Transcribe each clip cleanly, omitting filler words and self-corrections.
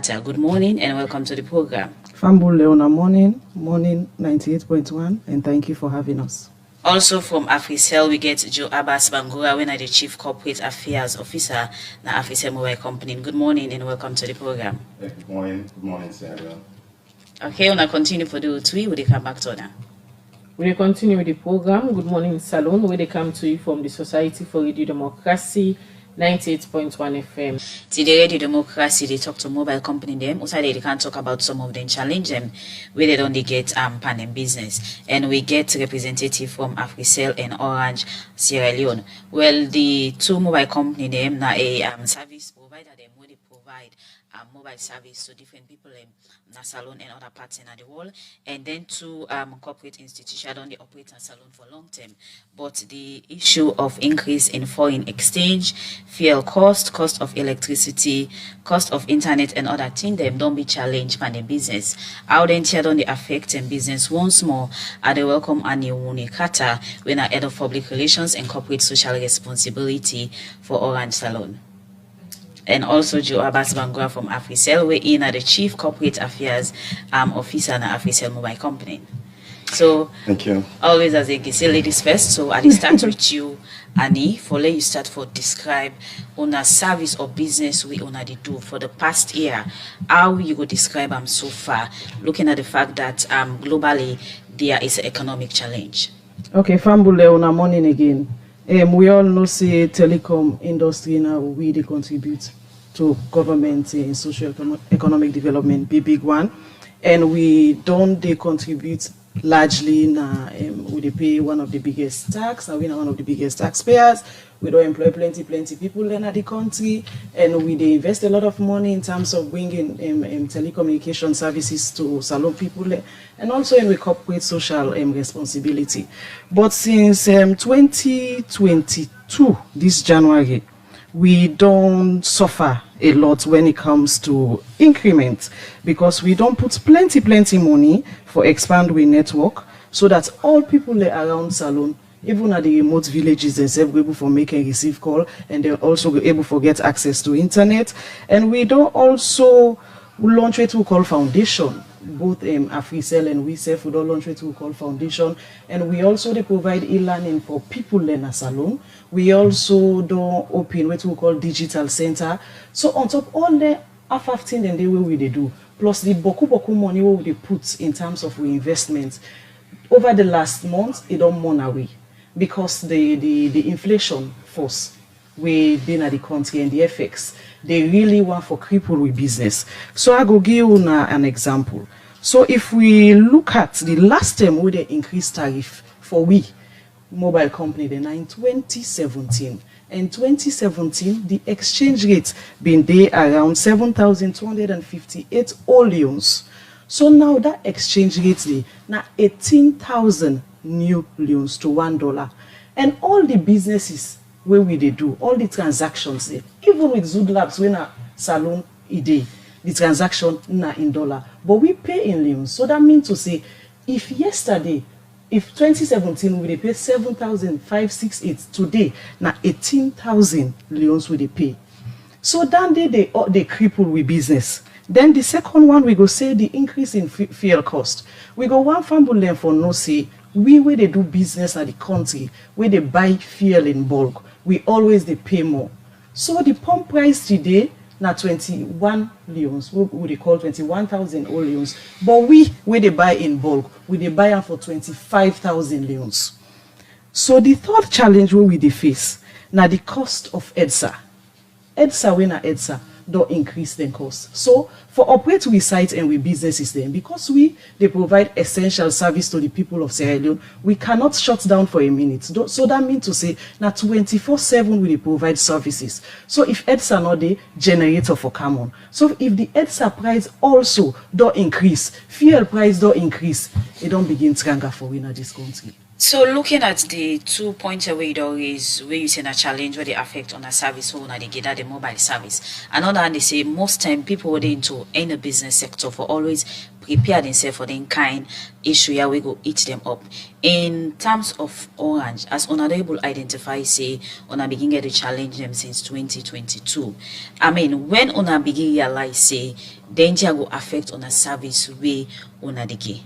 Good morning and welcome to the program. Fambu Leone morning 98.1, and thank you for having us. Also from Africell, we get Joe Abbas Bangura, when the Chief Corporate Affairs Officer na Africell Mobile Company. Good morning and welcome to the program. Good morning, Sarah. Okay, we'll continue for the 3, we come back to now. We continue with the program. Good morning, Salone, where they come to you from the Society for Radio Democracy, 98.1 FM. Today, Radio Democracy, they talk to mobile company them. Also, they can talk about some of them challenge them where they don't get pan business. And we get representative from Africell and Orange, Sierra Leone. Well, the two mobile company them na a service provider them where they provide mobile service to different people in Salone and other parts in the world, and then two corporate institutions on the operate Salone for long term. But the issue of increase in foreign exchange, fuel cost of electricity, cost of internet and other things them don't be challenged by the business. How then here don't they affect them business once more? Are they welcome Aniwuni Kata when I head of public relations and corporate social responsibility for Orange Salone. And also Joe Abbas Bangura from Africell, we're in the Chief Corporate Affairs Officer na Africell Mobile Company. So thank you. Always as I say ladies first, so I start with you, Annie, for let you start for describe on a service or business we on the do for the past year. How you go describe them so far, looking at the fact that globally there is an economic challenge. Okay, Fambule on a morning again. We all know say telecom industry now we they contribute to government in social economic development, big one, and we don't they contribute largely now. We they pay one of the biggest tax. Now we are one of the biggest taxpayers. We don't employ plenty people in the country, and we they invest a lot of money in terms of bringing telecommunication services to Salone people, and also in the corporate social responsibility. But since 2022, this January, we don't suffer a lot when it comes to increment, because we don't put plenty money for expand we network so that all people around Salone, even at the remote villages, they're able for make and receive call, and they're also able for get access to internet. And we don't also launch what we call foundation. Both Africell and we self would all launch what we call foundation, and we also they provide e-learning for people in a Salone. We also don't open what we call digital center. So on top all the half-15 and the way they do, plus the boku money what they put in terms of investment over the last month, it don't mourn away, because the inflation force we been at the country and the FX, they really want for cripple with business. So I go give you an example. So if we look at the last time we they increased tariff for we mobile company then in 2017. In 2017, the exchange rate been there around 7,258 leones. So now that exchange rate there now 18,000 new leones to $1. And all the businesses where we they do, all the transactions there, even with Zood Labs, when a Salone the transaction na in dollar, but we pay in leones. So that means to say, if 2017 we pay 7,568, today na 18,000 leones we they pay. So then they cripple with business. Then the second one we go say the increase in fuel cost. We go one family for no say we where they do business at the country, where they buy fuel in bulk, we always they pay more. So the pump price today na 21 leones, what they call 21,000 leones. But we where they buy in bulk, we they buy them for 25,000 leones. So the third challenge where we they face now the cost of EDSA. EDSA when EDSA don't increase the cost. So for operate we site and we businesses then, because they provide essential service to the people of Sierra Leone, we cannot shut down for a minute. So that means to say now 24/7 we provide services. So if EDSA not the generator for common. So if the EDSA price also don't increase, fuel price don't increase, it don't begin to for winner this country. So looking at the 2 points away it always where you say a challenge where they affect on a service or they get at the mobile service. Another hand they say most time people were into any business sector for always prepare themselves for the kind issue yeah we go eat them up. In terms of Orange, as unable identify say on begin get to challenge them since 2022. I mean when on begin realize say danger go affect on a service way on the get.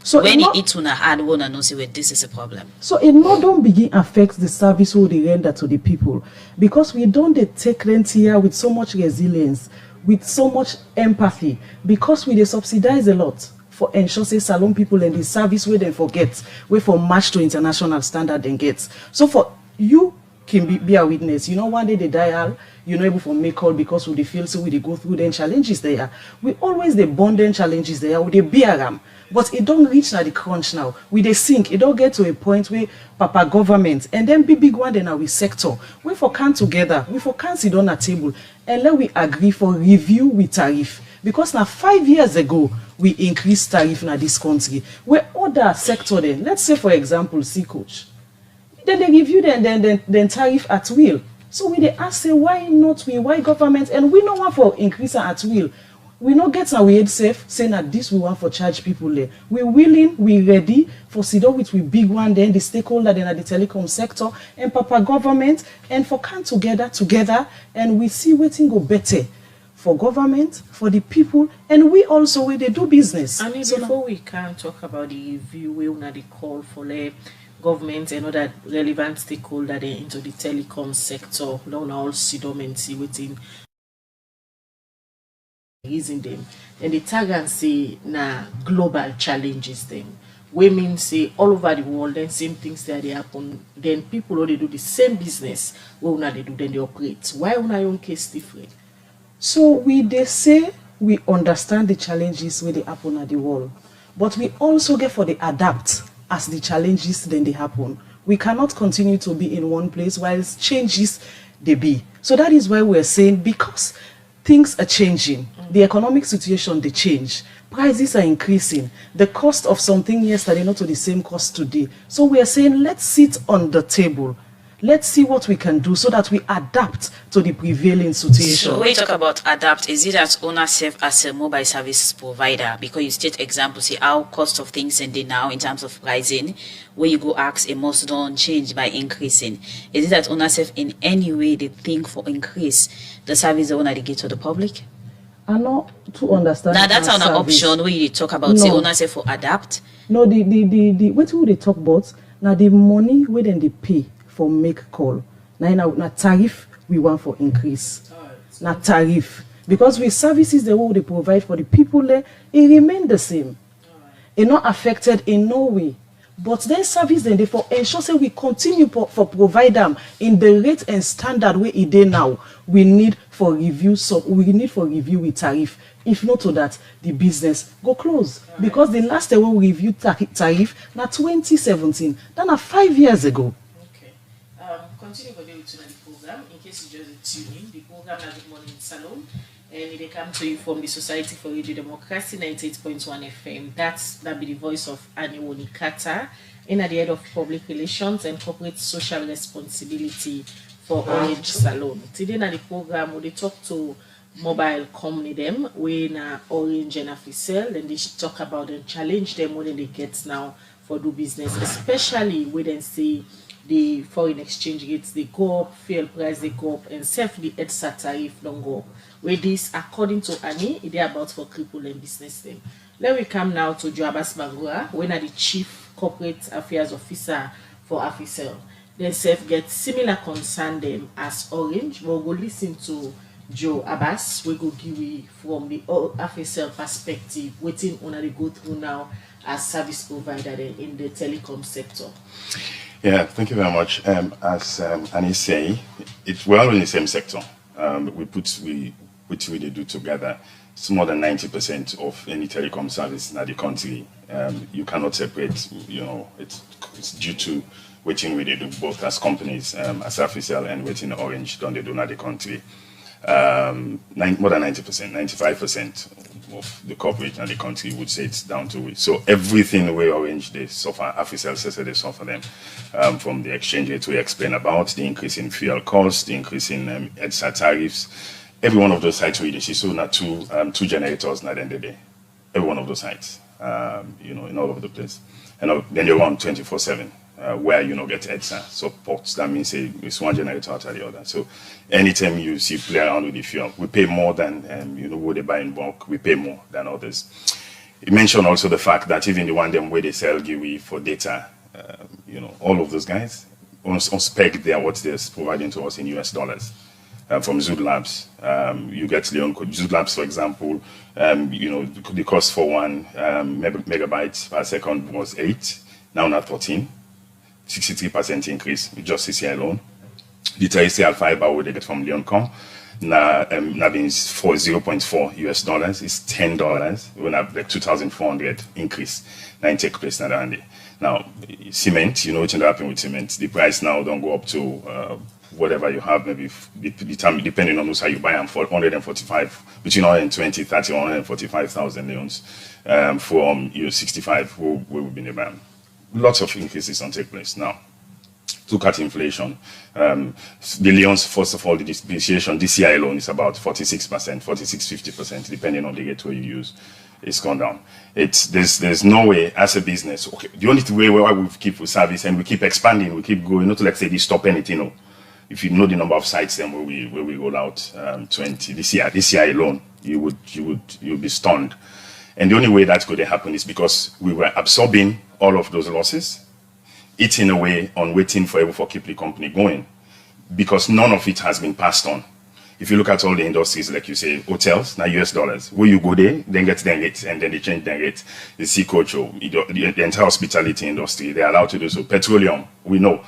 So When it una hard one and know say well, this is a problem. So it not don't begin affects the service who they render to the people because we don't they take rent here with so much resilience, with so much empathy, because we they subsidize a lot for ensure say Salone people and the service where they forget, where for match to international standard then gets. So for you can be a witness. You know, one day they dial, you know, able for make call because we they feel so we they go through then challenges there. We always the bond then challenges there, we they bear them. But it don't reach now the crunch now. We they sink. It don't get to a point where papa government and then big one then we sector. We for come together. We for can sit on a table and let we agree for review with tariff. Because now 5 years ago we increased tariff in this country. Where other sector then, let's say for example, C coach. Then they give you then tariff at will. So we they ask say why not we, why government, and we no want for increase at will. We not get our head safe saying that this we want for charge people there. We willing, we ready for sit down with we big one then the stakeholder then at the telecom sector and papa government and for come together and we see waiting go better for government, for the people, and we also where they do business. And so before we can talk about the review, we will the call for the government and other relevant stakeholder then into the telecom sector. Now all sit down and see waiting. Using them and the tag and say na global challenges them we mean say all over the world then same things that they happen then people already do the same business what una they do then they operate. Why una your case different? So we they say we understand the challenges where they happen at the world, but we also get for the adapt as the challenges then they happen. We cannot continue to be in one place while changes they be. So that is why we're saying because things are changing. The economic situation they change. Prices are increasing. The cost of something yesterday not to the same cost today. So we are saying let's sit on the table. Let's see what we can do so that we adapt to the prevailing situation. So when you talk about adapt, is it as owner self as a mobile service provider? Because you state example, say how cost of things and they now in terms of pricing, where you go ask a must don't change by increasing. Is it that owner self in any way they think for increase the service the owner they give to the public? I know to understand. Now that's an option where you talk about say owner self for adapt. No, the what would they talk about? Now the money where then they pay for make call. Now tariff we want for increase. Now tariff. Because with services the way they provide for the people there, it remain the same. It not affected in no way. But then service then they for ensure say we continue for provide them in the rate and standard way it is now. We need for review with tariff. If not to that, the business go close. Because the last time we reviewed tariff na 2017. That na 5 years ago. Continue with the program. In case you just tune in, the program is Good Morning Salone, and they come to you from the Society for Radio Democracy 98.1 FM. That be the voice of Annie Wonikata, in at the head of public relations and corporate social responsibility for Orange Salone. Today in the program, we talk to mobile company them when Orange and Africell, and they talk about and challenge them when they get now for do business, especially when they say the foreign exchange rates they go up, fuel price they go up, and self the EDSA tariff don't go up. With this, according to Annie, it is about for cripple and business them. Let me come now to Joabas Bangura, when are the chief corporate affairs officer for Africell. They self get similar concern them as Orange. We'll go listen to Joe Abbas. We go give you from the Africell perspective, waiting on the go through now as service provider in the telecom sector. Yeah, thank you very much. As Annie say, we're all in the same sector. We they do together. It's more than 90% of any telecom service in the country. You cannot separate. You know, it's due to waiting we they do both as companies, as Africell and waiting Orange. Don't they do in the country? More than 90%, 95%. of the corporate and the country would say it's down to it. So everything we arrange, they suffer. AfriCell says they suffer them, from the exchange rate we explain about, the increase in fuel costs, the increase in EDSA tariffs. Every one of those sites we see, so not two generators at the end of the day. Every one of those sites, in all over the place. And then they run 24/7. Where get EDSA supports. That means it's one generator after the other. So anytime you see play around with the fuel, we pay more than what they buy in bulk. We pay more than others. You mentioned also the fact that even the one them where they sell GUI for data, all of those guys on spec they are what they're providing to us in US dollars. From Zood Labs, you get Leone. Zood Labs, for example, the cost for one megabyte per second was 8, now not 14. 63% increase just this year alone. The terrestrial fiber what they get from Leone now means for 0.4 US dollars is $10. We're gonna have like 2,400 increase. Now take place now cement, what's happening with cement. The price now don't go up to whatever you have, maybe depending on how you buy them, for 145 between 120, 30, 145,000 leons from 65 we will be in the band. Lots of increases on take place now. Look at inflation. The leons, first of all, the depreciation this year alone is about 46%, 46-50%, depending on the gateway you use. It's gone down. There's no way as a business. Okay, the only way where we keep service and we keep expanding, we keep going. Not to like say they stop anything. No. If you know the number of sites, then where we roll out 20 this year alone, you'll be stunned. And the only way that's going to happen is because we were absorbing all of those losses, eating away on waiting for keep the company going, because none of it has been passed on. If you look at all the industries, like you say, hotels, now US dollars, where you go there, then get their rate, and then they change their rate. The sea culture, the entire hospitality industry, they're allowed to do so. Petroleum, we know,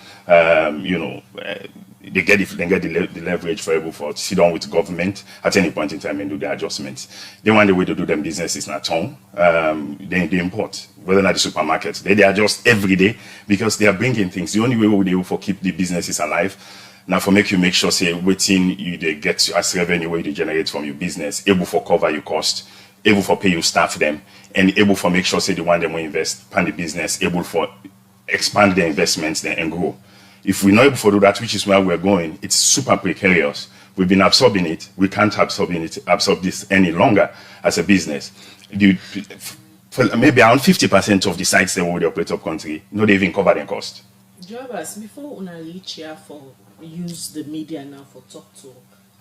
they get the leverage for able to sit down with government at any point in time and do the adjustments. They want the way to do them business is not home. They import, whether or not the supermarkets, they adjust every day because they are bringing things. The only way we able to keep the businesses alive now for make sure say waiting you they get as revenue where you generate from your business, able for cover your cost, able for pay your staff them, and able for make sure say the one them will invest pan the business, able for expand the investments then and grow. If we're not able to do that, which is where we're going, it's super precarious. We've been absorbing it. We can't absorb this any longer as a business. For maybe around 50% of the sites that we operate up country, not even cover the cost. Drivers, before una reach here for use the media now for talk to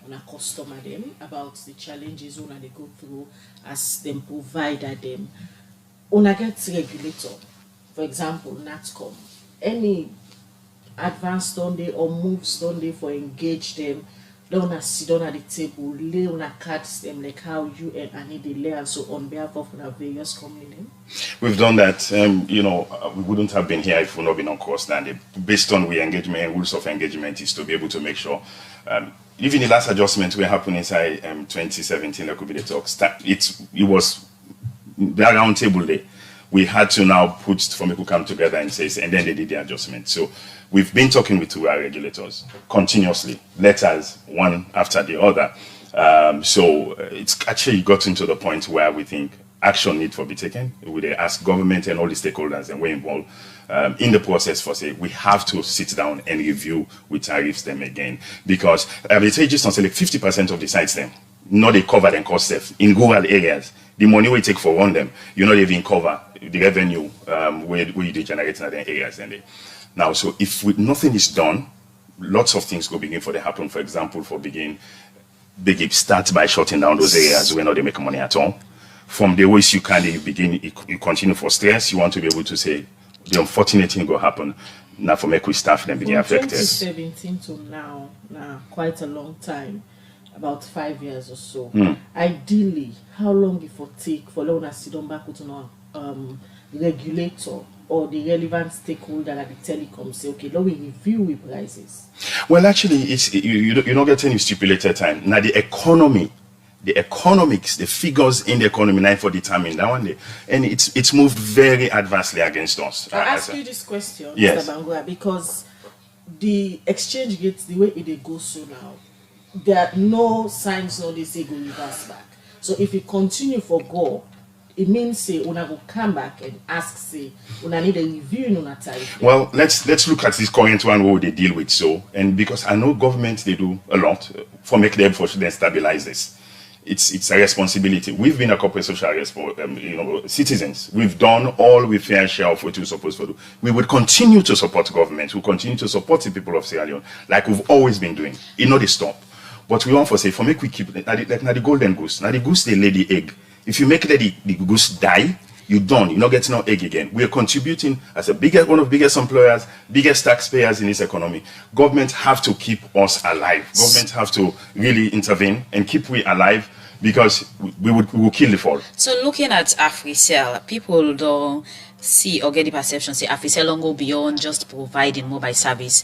una customer them about the challenges una they go through as them provider them, una get regulator, for example, NATCOM, any advanced Sunday or move Sunday for engage them, don't sit down at the table, lay on a cards them like how you and Annie they lay and so on behalf of our various companies. We've done that. We wouldn't have been here if we not been on course. And based on we engagement and rules of engagement is to be able to make sure. Even the last adjustment we happened inside 2017, that could be the talks. It was the round table day. We had to now put for people come together and say, and then they did the adjustment. So we've been talking with our regulators continuously, letters one after the other. So it's actually gotten to the point where we think action need to be taken. We ask government and all the stakeholders and we're involved in the process for say we have to sit down and review with tariffs them again, because the charges on say like 50% of the sites them not they cover and cost safe in rural areas. The money we take for run them, you not even cover the revenue where they generate in other areas. Now, so if nothing is done, lots of things will begin for the happen. For example, big start by shutting down those areas where not they make money at all. From the ways you continue for stress. You want to be able to say the unfortunate thing will happen. Now for make we staff them begin affected. 2017 to now, quite a long time. About 5 years or so. Ideally, how long it will take for Leone sit down back with regulator or the relevant stakeholder at the telecom say, okay, let me review with prices? Well, actually, you're not getting any stipulated time. Now the economy, the economics, the figures in the economy now for determine that one day, and it's moved very adversely against us. I'll ask you this question, yes. Mr. Bangura, because the exchange rates the way it goes so now. There are no signs now they say go reverse back. So if you continue for go, it means say una go come back and ask say una need a review in una tariff. Well, let's look at this current one what they deal with. So, and because I know government they do a lot for make them for then stabilize this. It's a responsibility. We've been a corporate social citizens. We've done all we fair share of what we're supposed to do. We would continue to support government. We'll continue to support the people of Sierra Leone like we've always been doing. It not a stop. But we want to say for make we keep like the golden goose. Now the goose they lay the egg. If you make the goose die, you're done. You're not getting no egg again. We are contributing as one of the biggest employers, biggest taxpayers in this economy. Government have to keep us alive. Government have to really intervene and keep we alive because we will kill the fall. So looking at AfriCell, people don't see or get the perception say AfriCell don't go beyond just providing mobile service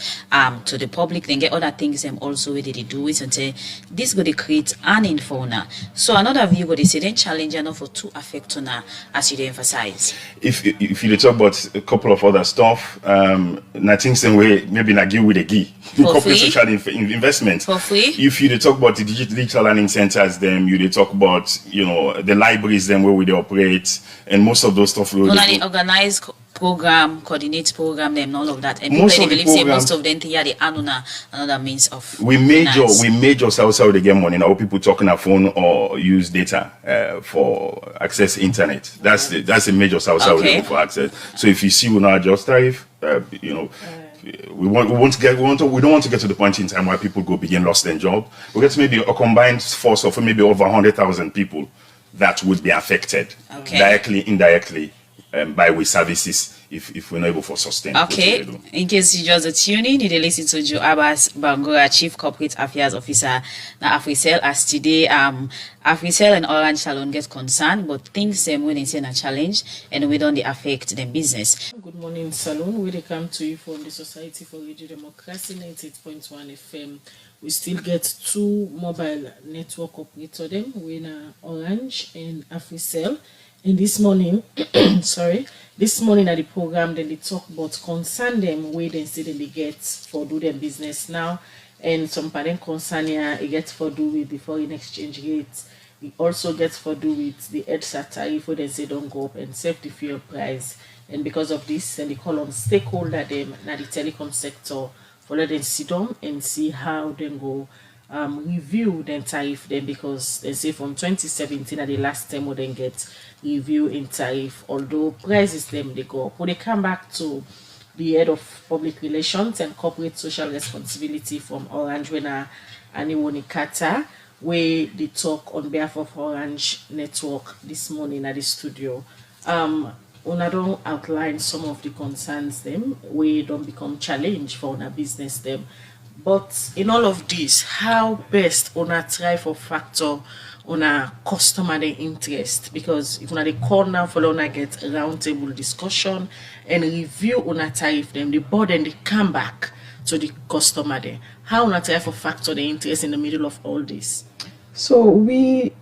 to the public. Then get other things also where they do it and say this go to create earning for now. So another view go they say then challenge enough for to affect now as you emphasize. If you talk about a couple of other stuff, nothing same way maybe not give with a key. Corporate social investment for free. If you talk about the digital learning centers, them you talk about the libraries, them where we operate, and most of those stuff. Organize program, coordinate program, them all of that. And most people believe say most of them think they are another means of. We major outside the game money now. People talking on phone or use data for access internet. That's a major outside for access. So if you see we not adjust tariff, we don't want to get to the point in time where people begin lost their job. We get maybe a combined force of maybe over 100,000 people that would be affected directly, indirectly by with services if we're not able to sustain. Okay, in case you just tune in, you listen to Joe Abbas Bangura, Chief Corporate Affairs Officer na AfriCell. As today, AfriCell and Orange Salone get concerned, but things when they say a challenge and we don't affect them business. Good morning, Salone. We come to you from the Society for Radio Democracy 98.1 FM. We still get two mobile network operator them, winner Orange and AfriCell. And this morning, this morning at the program, then they talk about concern them where they say they get for do their business now, and some parent concern here it gets for do with the foreign exchange rates. It also gets for do with the EDSA tariff where they say don't go up and save the fuel price. And because of this, and they call on stakeholder them now the telecom sector for let them sit down and see how they go review then tariff them, because they say from 2017 at the last time we then get review in tariff, although prices them they go up. When they come back to the head of public relations and corporate social responsibility from Orange, when Aniwoni Kata, where they talk on behalf of Orange Network this morning at the studio. Una don't outline some of the concerns them where don't become challenge for una business them. But in all of this, how best una try for factor on a customer interest? Because if una they call now for una get a roundtable discussion and review una tariff them, the board and they come back to the customer there. How una try for factor the interest in the middle of all this? So when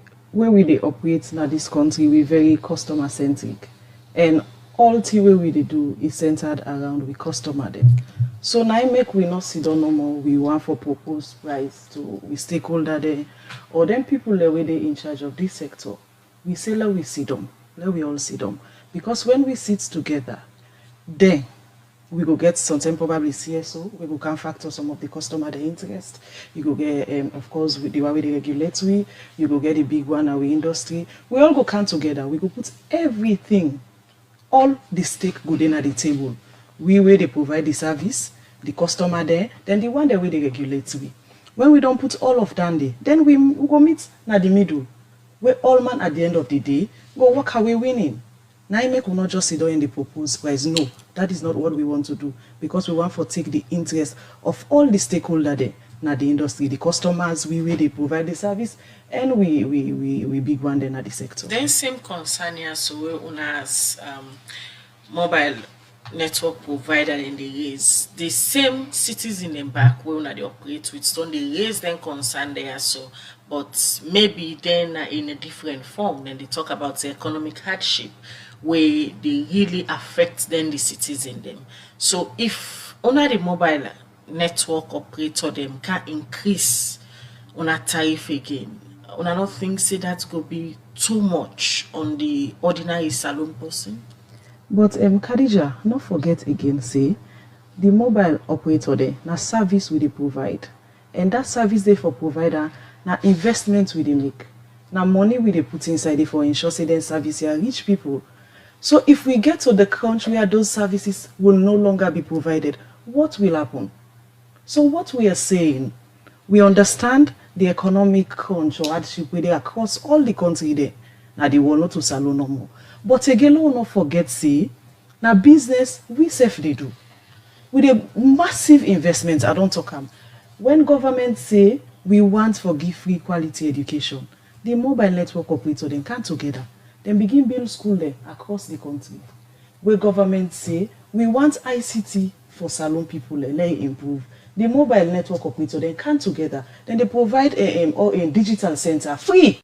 we operate in this country, we very customer centric, and all the way we do is centered around we customer them. So now make we not sit down no more. We want for proposed price to we stakeholder there, or then people the way they in charge of this sector. We say let we sit down, let we all sit down, because when we sit together, then we go get something probably CSO. We go can factor some of the customer the interest. You go get of course with the way they regulatory. You go get the big one our industry. We all go come together. We go put everything, all the stake good in at the table. We where they provide the service, the customer there, then the one that way they regulate we. When we don't put all of that there, then we go meet na the middle, where all man at the end of the day go walk away winning. Now I make we not just sit down in the proposed price. No, that is not what we want to do, because we want to take the interest of all the stakeholders there, na the industry, the customers, we where they provide the service, and we big one then at the sector. Then same concern here, so we unas mobile network provider in the raise the same cities in the back where they operate with, don't they raise then concern there, so but maybe then in a different form. Then they talk about the economic hardship where they really affect then the cities in them. So if only the mobile network operator them can increase on a tariff again, Una not think say that could be too much on the ordinary salon person. But Khadija, not forget again, say the mobile operator there, na service we dey provide. And that service they for provider, na investment we dey make. Na money we dey put inside it for ensure say then service here reach people. So if we get to the country where those services will no longer be provided, what will happen? So what we are saying, we understand the economic crunch or hardship we dey across all the country there. Now they will not to salon no more. But again, we will not forget say, now business we self they do. With a massive investment, I don't talk am. When government say we want for give free quality education, the mobile network operator then come together, then begin build school there across the country. Where government say we want ICT for salon people, let improve. The mobile network operator then come together, then they provide a digital center free.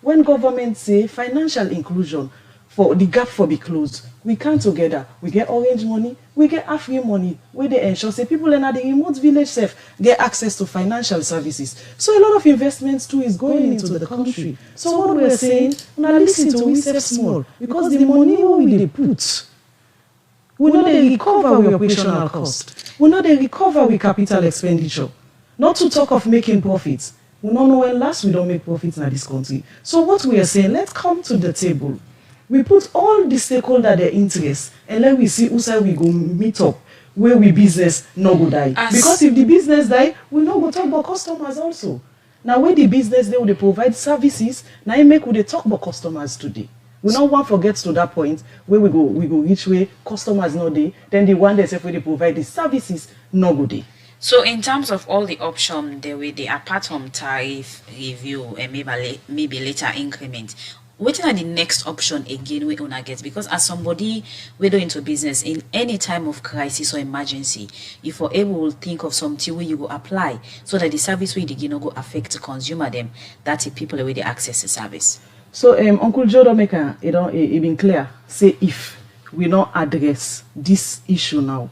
When government say financial inclusion for the gap for be closed, we come together, we get orange money, we get Afri money, where they ensure say people in the remote village self get access to financial services. So a lot of investments too is going into the country. So what we're saying, now listen to we self small, because the money we they put, we know they recover with operational cost. We know they recover with capital expenditure. Not to talk of making profits. We don't know when last we don't make profits in this country. So what we are saying, let's come to the table. We put all the stakeholder their interests and let we see who side we go meet up where we business no go die. Because if the business die, we no go talk about customers also. Now where the business they will provide services, now you make we they talk about customers today. We not want forget to that point where we go reach where customers no day, then the one that where they provide the services no go day. So in terms of all the options the way they apart from tariff review and maybe later increment, what are the next option again we gonna get? Because as somebody we do into business in any time of crisis or emergency, if you're able to think of something where you go apply so that the service we begin go affect the consumer them, that the people where they access the service. So Uncle Joe don't make it been clear. Say if we not address this issue now,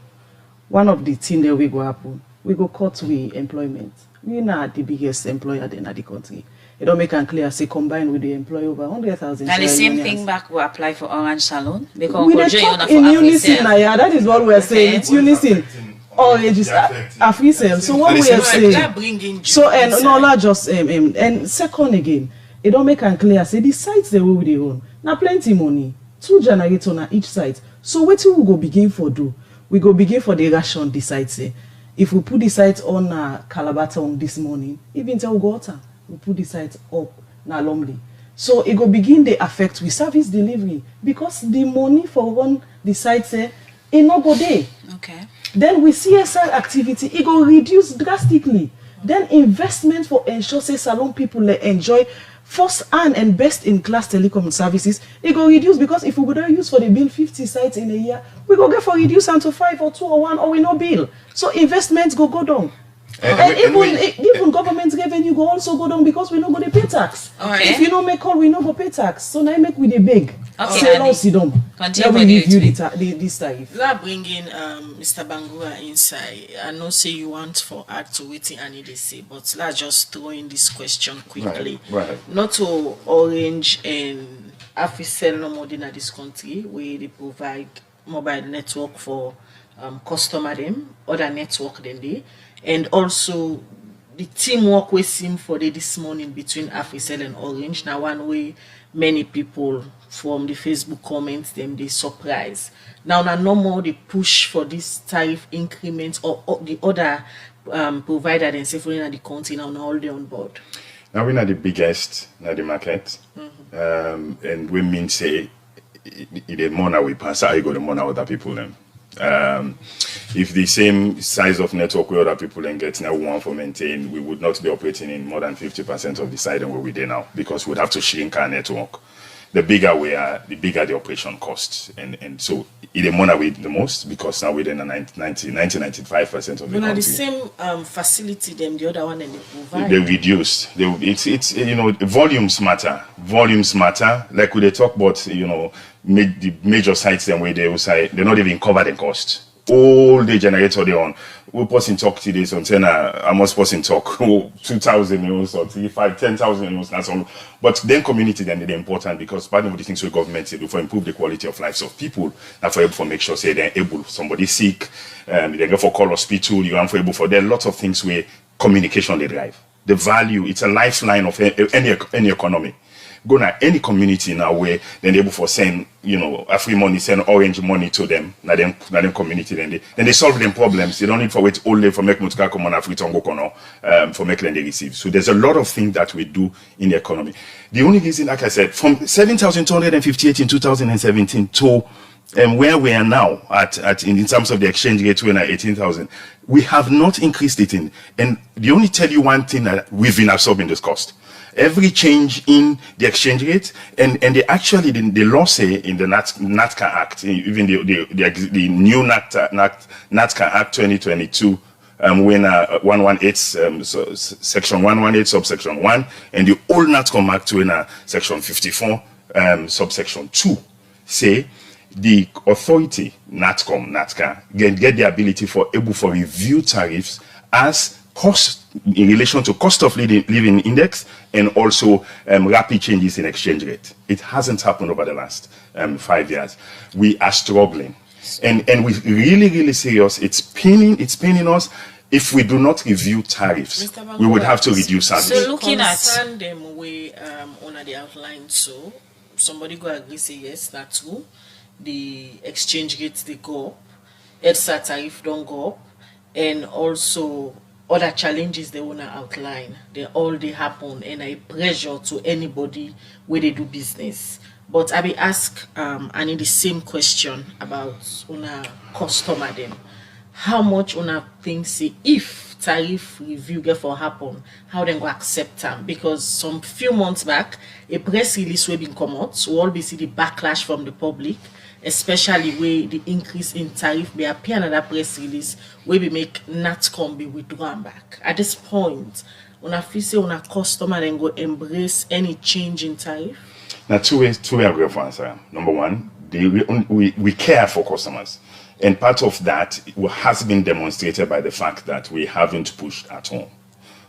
one of the things that we go happen, we go cut with employment. We not the biggest employer in the country. It don't make it clear. Say combined with the employ over 100,000. And the same thing back will apply for Orange Salone because we talk in unison. Yeah, that is what we are saying. It's unison. Orange is Afrisel. So what we are saying. So and no, not just and second again, it don't make it clear. Say the sites they will they own. Now plenty money. 2 generators on each site. So what we go begin for do? We go begin for the ration the site say. If we put the site on Calabar Town this morning, even tell water, we put the site up na Lumley. So it go begin the affect with service delivery because the money for run the site say it no go there. Okay. Then with CSR activity, it go reduce drastically. Then investment for ensure say salon people enjoy first and best in class telecom services, it go reduce because if we go use for the bill 50 sites in a year, we go get for reduce unto 5 or 2 or 1 or we no bill. So investments go down. And even government revenue go also go down because we no go to pay tax. Okay. If you no make call, we no go pay tax. So now make we the beg. Okay. Say no sit down. Continue we review this tariff. You are bringing Mr. Bangura inside. I know say you want for add to waiting and they say, but let's just throw in this question quickly. Right. Not to Orange and Afrisel no more than this country where they provide mobile network for customer them, other network than they. And also the teamwork we seem for this morning between Afrisel and Orange. Now one way many people from the Facebook comments them they surprise. Now no more the push for this tariff increment or the other provider than say in the country now all they on board. Now we're not the biggest in the market. And we mean say the more we pass I go the more other people them. If the same size of network where other people then get now we want to maintain, we would not be operating in more than 50% of the side than where we did now because we'd have to shrink our network. The bigger we are, the bigger the operation costs. And so it money the most because now we're in 90-95% of the country. The same facility them the other one and they provide. They reduce. It's volumes matter. Volumes matter. Like we they talk about the major sites them where they will say they're not even covered in cost. all the generator they on. We person talk today, so saying I must person talk 2,000 euros or 10,000 euros. That's all. But then community then they're important because part of the things we government do for improve the quality of lives of people, and for able to make sure say they're able somebody sick, they go for call hospital, you are for able for there are lots of things where communication they drive. The value, it's a lifeline of any economy. Go now any community now where then they able for send free money, send orange money to them, now them community then they solve them problems. They don't need for wait all day for make mutka come on free tongo kono for make them they receive. So there's a lot of things that we do in the economy. The only reason, like I said, from 7,258 in 2017 to where we are now at in terms of the exchange rate, we're at 18,000. We have not increased it in, and they only tell you one thing that we've been absorbing this cost. Every change in the exchange rate, and they actually the law say in the NATCA Act, even the new NATCA Act 2022, when 118 section 118 subsection 1, and the old NATCOM Act when section 54 subsection 2 say the authority NATCA get the ability for able for review tariffs as cost in relation to cost of living index and also rapid changes in exchange rate. It hasn't happened over the last 5 years. We are struggling, and we really serious. It's paining us. If we do not review tariffs, we would have to reduce service. So looking at them way on the outline, so somebody go agree say yes, that's true. The exchange rates they go up, EDSA tariff don't go up, and also other challenges they wanna outline. They happen and a pressure to anybody where they do business. But I be ask I need the same question about una customer them. How much una think say if tariff review get for happen, how they go accept them? Because some few months back a press release will been come out, so we all be see the backlash from the public, especially where the increase in tariff be appear another press release where we make NATCOM be withdrawn back. At this point, una feel say una customer then go embrace any change in tariff? Now two ways I go for answer. Number one, we care for customers. And part of that has been demonstrated by the fact that we haven't pushed at all.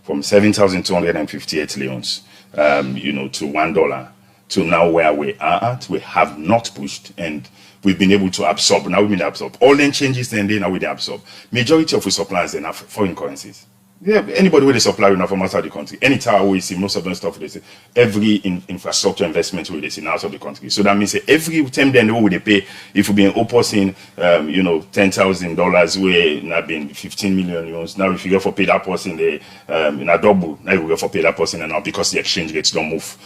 From 7,258 leons, to $1 to now where we are at, we have not pushed, and we've been able to absorb. Now we've been absorb. All then changes, then now we absorb. Majority of our suppliers are foreign currencies. Yeah, anybody with a supplier from outside the country, any tower we see, most of them stuff they say, every infrastructure investment we they see out of the country. So that means every time they know what they pay, if we be opposing, $10,000 where now been 15 million euros. Now if you go for pay that person, they in a double. Now you go for pay that person, and now because the exchange rates don't move,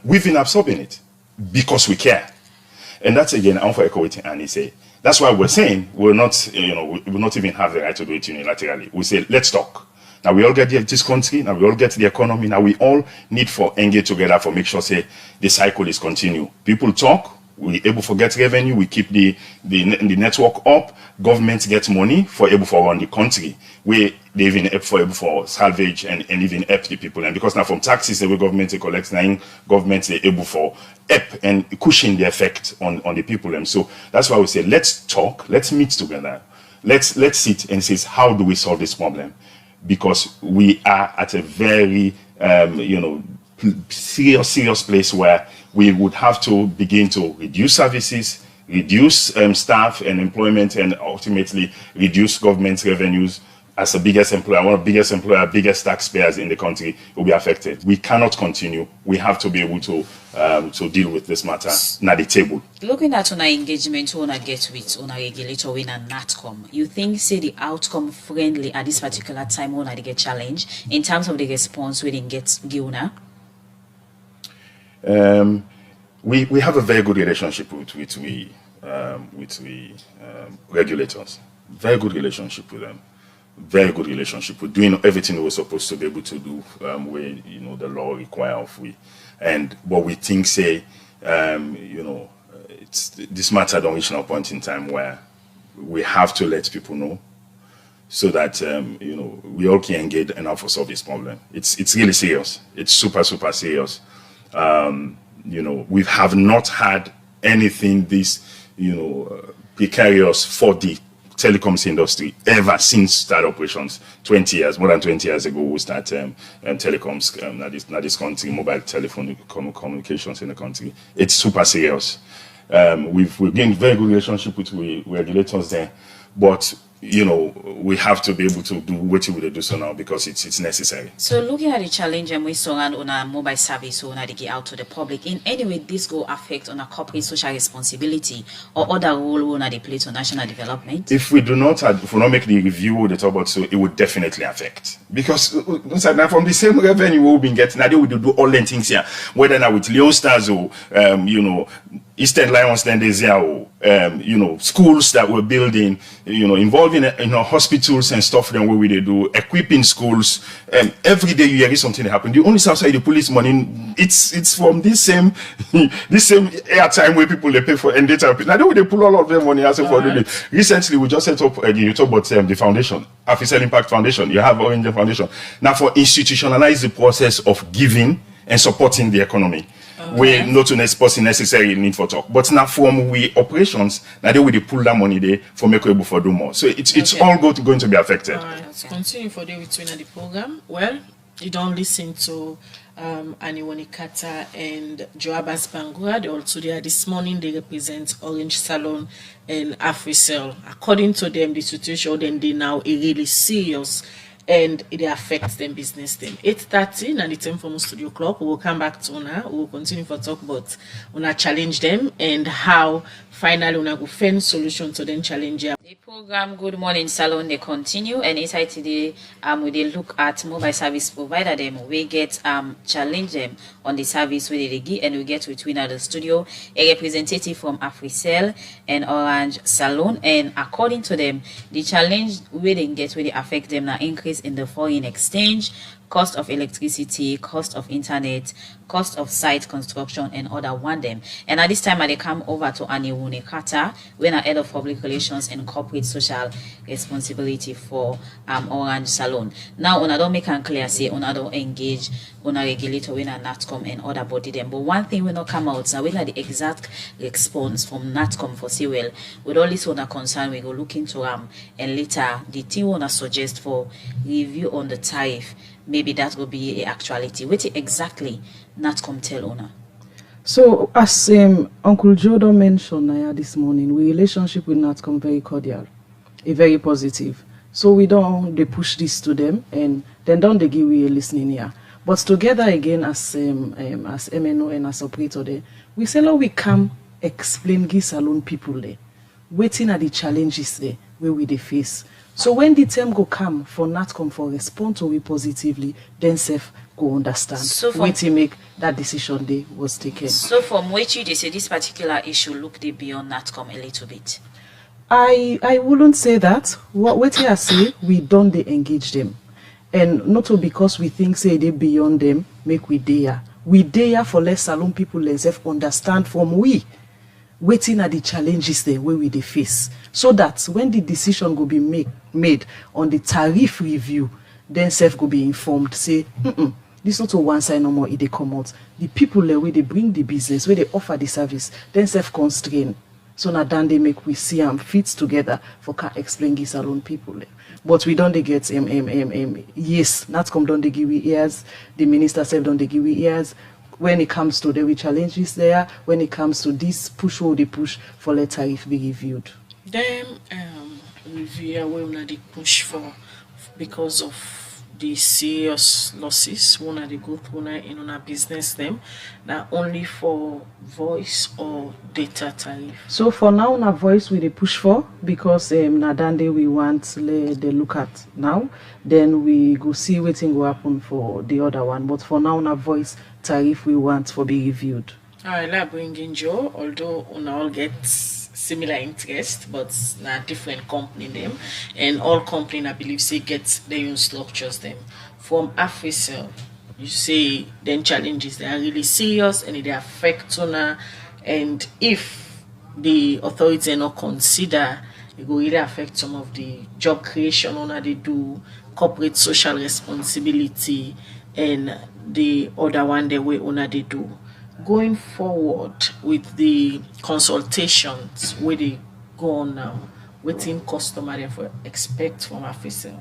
we've been absorbing it because we care, and that's again for equity. And he say that's why we're saying we're not, we will not even have the right to do it unilaterally. We say let's talk. Now we all get this country, now we all get the economy, now we all need for engage together for make sure say the cycle is continue. People talk, we able to get revenue, we keep the network up, government gets money for able for run the country, where they even help for able for salvage and even help the people. And because now from taxes the way government collects, now government they able for help and cushion the effect on the people. And so that's why we say let's talk, let's meet together, let's sit and say how do we solve this problem? Because we are at a very, serious place where we would have to begin to reduce services, reduce staff and employment, and ultimately reduce government revenues. As the biggest employer, one of the biggest employer, biggest taxpayers in the country will be affected. We cannot continue. We have to be able to deal with this matter at the table. Looking at our engagement we get with our regulator in a NATCOM, you think say the outcome friendly at this particular time when they get challenged in terms of the response we didn't get given? We have a very good relationship with regulators. Very good relationship with them. Very good relationship. We're doing everything we're supposed to be able to do where the law require of we. And what we think say it's this matter don't reach a point in time where we have to let people know so that we all can engage enough to solve this problem. It's really serious. It's super serious. We have not had anything this precarious for the telecoms industry ever since start operations 20 years, more than 20 years ago. We start telecoms, not this country, mobile telephone communications in the country. It's super serious. We've gained very good relationship with regulators there, but you know, we have to be able to do what we do so now because it's necessary. So looking at the challenge and we saw on a mobile service so they get out to the public, in any way this go affect on a corporate social responsibility or other role they play to national development? If we not make the review they talk about, so it would definitely affect, because now from the same revenue we've been getting, now we do all the things here, whether now with Leone Stars or you know, Eastern Lions then there's you know, schools that we're building, you know, involving hospitals and stuff, then what we do, equipping schools. Every day you hear something happen. The only outside the police money, it's from this same airtime where people they pay for and data. Now they pull all of their money as for the day. Recently we just set up you talk about the foundation, Official Impact Foundation. You have Orange Foundation now for institutionalize the process of giving and supporting the economy. We not to necessarily need for talk, but now from we operations now they will pull that money there for make able for do more. So it's all going to be affected. Let's continue for the between the program. Well, you don't listen to Aniwani Kata and Joabas Bangura. They also there this morning. They represent Orange, Salone, and AfriCell. According to them, the situation then they now is really serious. And it affects them business them. 8:30 and the time for studio clock. We will come back to Una. We will continue for talk about Una challenge them and how finally Una go find solution to them challenge. The program Good Morning Salone they continue, and inside today we they look at mobile service provider them. We get challenge them on the service where they give, and we get between the studio a representative from AfriCell and Orange Salone, and according to them the challenge where they get where they affect them now increase in the foreign exchange, cost of electricity, cost of internet, cost of site construction, and other one them. And at this time they come over to Aniwani Kata, when a head of public relations and corporate social responsibility for Orange Salone. Now una don't make it clear say una don't engage una regulator when a NATCOM and other body them. But one thing will not come out so when the exact response from NATCOM for say well with all this una concern we go look into and later the team wanna suggest for review on the tariff. Maybe that will be a actuality. What exactly NATCOM tell owner? So as Uncle Jodo mentioned this morning, we relationship with NATCOM very cordial, very positive. So we don't they push this to them and then don't they give we a listening here. But together again as MNO and as operator there, we say no we come explain give Salone people there, waiting at the challenges there where we they face. So when the time go come for NATCOM for respond to we positively, then self go understand. So wait to make that decision they was taken. So from which you they say this particular issue look they beyond NATCOM a little bit. I wouldn't say that. What I say we don't they engage them. And not because we think say they beyond them, make we dare. We dare for less Salone people themselves understand from we. Waiting at the challenges there where we they face, so that when the decision go be made on the tariff review, then self go be informed. Say, this not to one side no more. It they come out. The people there where they bring the business, where they offer the service, then self constrain. So now then they make we see them fit together for can explain this Salone people there. But we don't they get yes, NATCOM don't they give we ears. The minister self don't they give we ears. When it comes to the challenges there, when it comes to this push or the push for let tariff be reviewed. Then review where they push for because of the serious losses one they go through in a business them now only for voice or data tariff. So for now na voice we they push for because na dande we want they look at now, then we go see what thing will happen for the other one. But for now na voice tariff we want for be reviewed. Alright, let's bring in Joe, although we all get similar interest, but na different company them, and all company I believe say get their own structures them. From AfriCell, you say then challenges they are really serious and they affect una, and if the authorities not consider, it will really affect some of the job creation una they do, corporate social responsibility, and the other one the way una they do. Going forward with the consultations where they go on now, waiting customer therefore expect from AfriCell?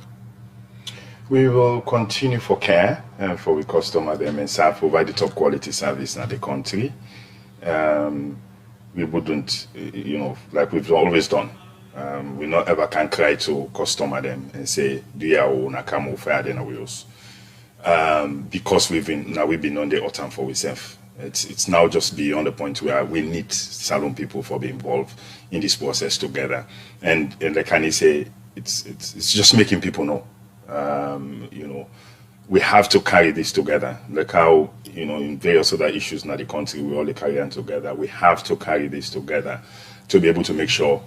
We will continue for care for we customer them and provide the top quality service in the country. We wouldn't, like we've always done. We not ever can cry to customer them and say, do you own a camo fire than wheels? Because we've been on the autumn for ourselves. It's now just beyond the point where we need Salone people for being involved in this process together. And like Annie say, it's just making people know. We have to carry this together. Like how, in various other issues in the country, we all carry them together. We have to carry this together to be able to make sure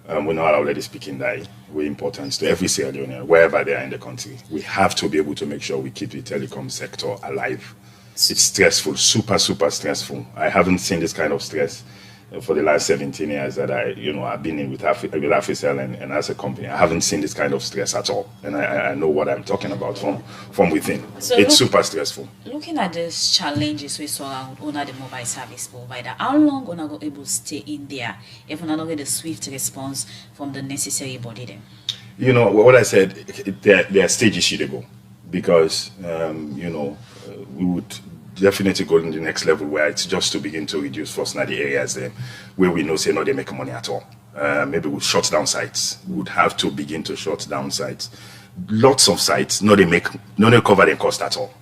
we're not already speaking that we're important to every Sierra Leonean, wherever they are in the country. We have to be able to make sure we keep the telecom sector alive. It's stressful, super, super stressful. I haven't seen this kind of stress for the last 17 years that I've been in with AfriCell and as a company. I haven't seen this kind of stress at all. And I know what I'm talking about from within. So it's super stressful. Looking at these challenges we saw on the mobile service provider, how long are we able to stay in there if we're not get a swift response from the necessary body then? What I said, there are stages should go. Because, we would definitely go to the next level where it's just to begin to reduce first in the areas there where we know say no they make money at all. Maybe we'll shut down sites. We would have to begin to shut down sites. Lots of sites, no they cover the cost at all.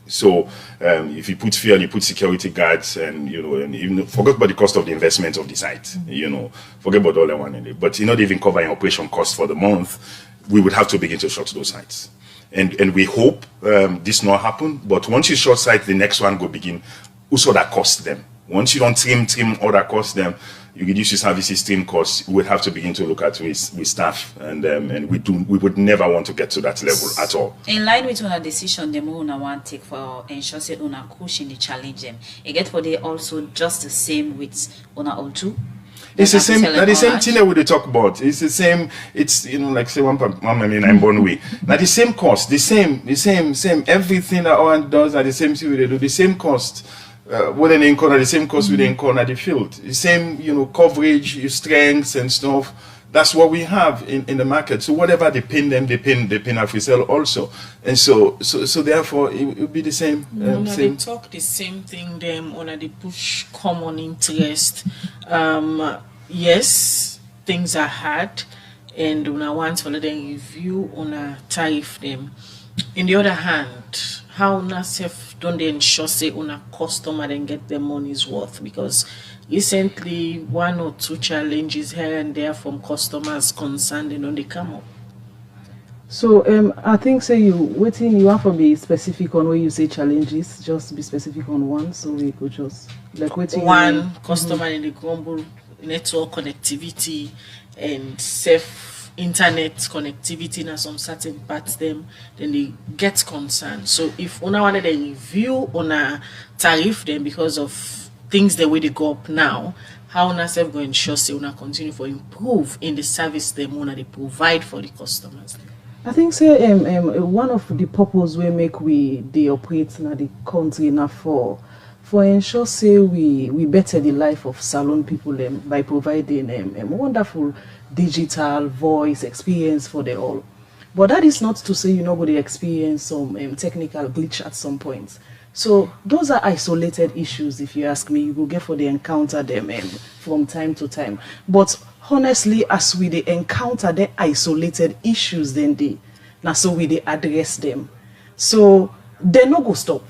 So if you put fear, you put security guards and and even forget about the cost of the investment of the site, forget about all that one in it. But not even covering operation costs for the month, we would have to begin to shut those sites. And we hope this not happen, but once you short site, the next one go begin. Also that cost them. Once you don't trim all that cost them, you reduce your services trim costs. We would have to begin to look at with staff, and we would never want to get to that level at all. In line with our decision, the more want take for ensure say una cushion the challenge them. You get for they also just the same with una all two. It's the same. The same thing that we talk about. It's the same. It's like say one I'm born way. Now the same cost, the same. Everything that Orange does are the same thing they do. The same cost. What they encounter the same cost we they encounter the field. The same coverage, strengths and stuff. That's what we have in the market. So whatever they pin them, they pin AfriCell also. And so therefore it will be the same. Same. They talk the same thing them on the push common interest. Yes, things are hard and una want to let them review on a tariff them. In the other hand, how una self don't they ensure say una customer then get their money's worth? Because recently, one or two challenges here and there from customers concerned and on they come up. So I think say you have to be specific on where you say challenges. Just be specific on one, so we could just like waiting. One customer in the grumble network connectivity and safe internet connectivity in some certain parts them, then they get concerned. So if una wanted a review on a tariff then because of things the way they go up now, how una self go ensure say una continue for improve in the service them una they provide for the customers. I think say one of the purpose we make they operate in the country now for ensure say we better the life of Salone people by providing a wonderful digital voice experience for them all. But that is not to say nobody experience some technical glitch at some point. So those are isolated issues. If you ask me, you will get for the encounter them from time to time. But honestly, as we they encounter the isolated issues, then so we they address them. So they no go stop.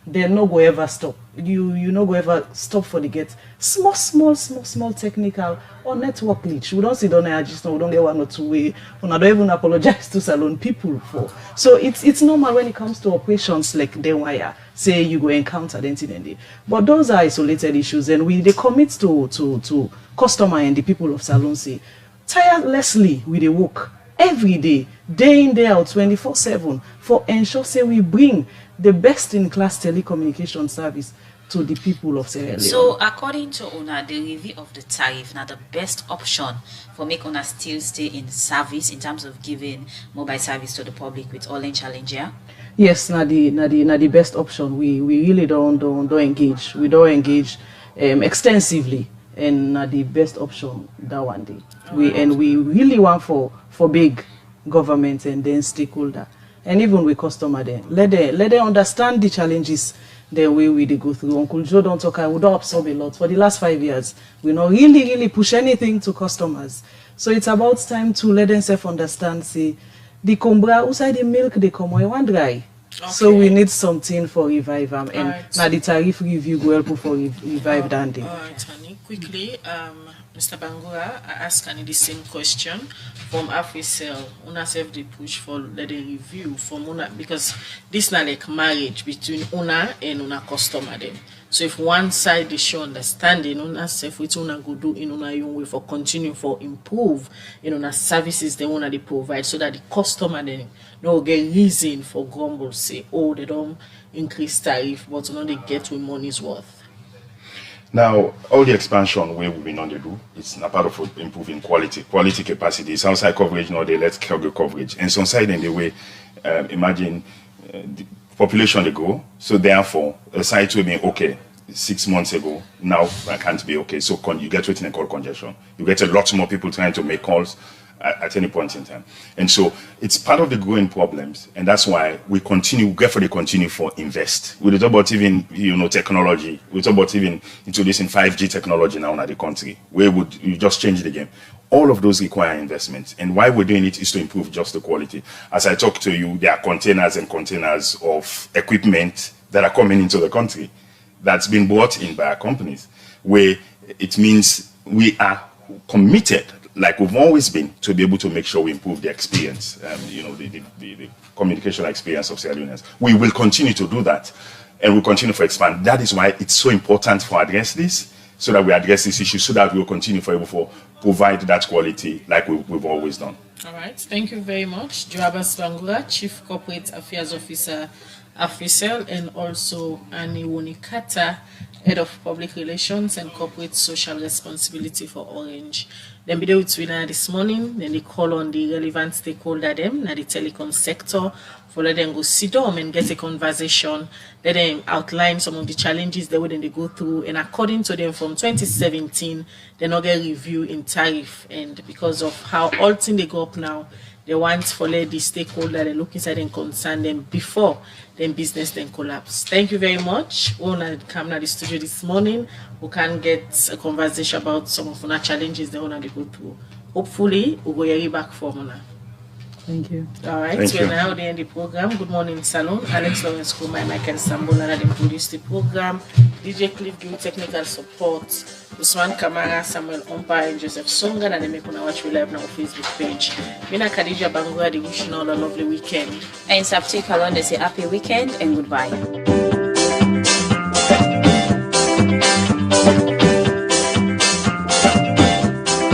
They no go ever stop. You no go ever stop for the get small technical or network glitch. We don't sit down and just we don't get one or two way. We don't even apologize to Salone people for. So it's normal when it comes to operations like the wire. Say you go encounter the incident. But those are isolated issues, and they commit to customer and the people of Salone say tirelessly we they work every day in day out 24/7 for ensure say we bring the best in class telecommunication service to the people of Sierra Leone. So according to Una, the review of the tariff now the best option for make Una still stay in service in terms of giving mobile service to the public with all in challenge here? Yes, na the best option. We really don't engage. We don't engage extensively, and na the best option that one day. We really want for big government and then stakeholder, and even with customer. Then let them understand the challenges the way we they go through. Uncle Joe don't talk. I would absorb a lot for the last 5 years. We not really push anything to customers. So it's about time to let them self understand. See, the combra outside the milk they come away one dry. Okay. So we need something for revive them, and right. Now the tariff review go help for revive that. All right, honey. Quickly, Mr. Bangura, I ask Annie the same question from AfriCell. Una self they push for letting review from Una because this not like marriage between Una and Una customer them. So if one side they show understanding, Una self which Una go do in Una own way for continue for improve in Una services they Una they provide so that the customer then no get reason for grumble say oh they don't increase tariff but you know they get with money's worth. Now, all the expansion where we've been on the do, it's a part of improving quality capacity. Some side coverage, now they let cargo coverage. And some side in the way, imagine the population they go. So therefore, a site will be okay 6 months ago. Now I can't be okay. So you get waiting and call congestion. You get a lot more people trying to make calls at any point in time. And so it's part of the growing problems. And that's why we continue for invest. We talk about even, technology. We talk about even introducing 5G technology now in the country. Where would you just change the game? All of those require investment. And why we're doing it is to improve just the quality. As I talk to you, there are containers and containers of equipment that are coming into the country that's been brought in by our companies, where it means we are committed, like we've always been, to be able to make sure we improve the experience, the communication experience of Sierra Leoneans. We will continue to do that, and we'll continue to expand. That is why it's so important to address this, so that we address this issue, so that we'll continue to provide that quality like we've always done. All right, thank you very much. Joabas Bangura, Chief Corporate Affairs Officer, AfriCell, and also Annie Wonikata, Head of Public Relations and Corporate Social Responsibility for Orange. Then be there with Winner this morning. Then they call on the relevant stakeholder them, na the telecom sector, for let them go sit down and get a conversation. Let them outline some of the challenges they would go through. And according to them, from 2017, they not get review in tariff. And because of how all things they go up now, they want for let the stakeholder they look inside and concern them before then business then collapse. Thank you very much. We're gonna come to the studio this morning. We can get a conversation about some of the challenges they want to go through. Hopefully, we'll go hear back from now. Thank you. All right, we're now at the end of the program. Good morning, Salone. Alex Lawrence Kuma, Michael Sambola, and they produce the program. DJ Cliff give technical support. Usman Kamara, Samuel Ompa, and Joseph Songa, and they make on watch we live now on Facebook page. Mina Khadija Bangura, they wish you all a lovely weekend. And Sapti Kalon, they say happy weekend and goodbye.